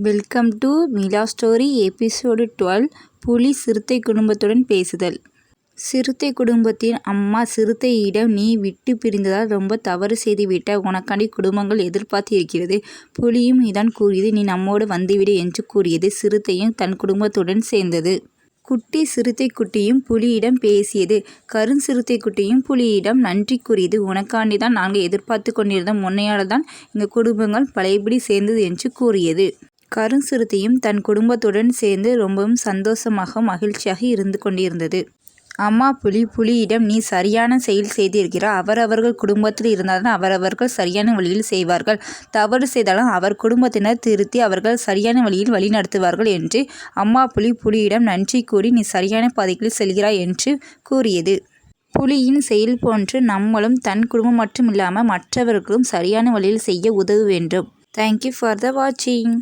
Welcome to Mila story episode 12. புலி சிறுத்தை குடும்பத்துடன் பேசுதல். சிறுத்தை குடும்பத்தின் அம்மா சிறுத்தையிடம், நீ விட்டு பிரிந்ததால் ரொம்ப தவறு செய்துவிட்ட. உனக்காண்டி குடும்பங்கள் எதிர்பார்த்து இருக்கிறது. புலியும் இதான் கூறியது. நீ நம்மோடு வந்துவிடு என்று கூறியது. சிறுத்தையும் தன் குடும்பத்துடன் சேர்ந்தது. குட்டி சிறுத்தை குட்டியும் புலியிடம் பேசியது. கருஞ்சிறுத்தை குட்டியும் புலியிடம் நன்றி கூறியது. உனக்காண்டி தான் நாங்கள் எதிர்பார்த்து கொண்டிருந்தோம். உன்னையால் தான் எங்கள் குடும்பங்கள் பழையபடி சேர்ந்தது என்று கூறியது. கருஞ்சிறுத்தையும் தன் குடும்பத்துடன் சேர்ந்து ரொம்பவும் சந்தோஷமாக மகிழ்ச்சியாக இருந்து கொண்டிருந்தது. அம்மா புலியிடம், நீ சரியான செயல் செய்திருக்கிறார். அவரவர்கள் குடும்பத்தில் இருந்தால்தான் அவரவர்கள் சரியான வழியில் செய்வார்கள். தவறு செய்தாலும் அவர் குடும்பத்தினர் திருத்தி அவர்கள் சரியான வழியில் வழி நடத்துவார்கள் என்று அம்மா புலியிடம் நன்றி கூறி, நீ சரியான பாதைகளில் செல்கிறாய் என்று கூறியது. புலியின் செயல் போன்று நம்மளும் தன் குடும்பம் மட்டும் இல்லாமல் மற்றவர்களும் சரியான வழியில் செய்ய உதவ வேண்டும். தேங்க்யூ ஃபார் த வாட்சிங்.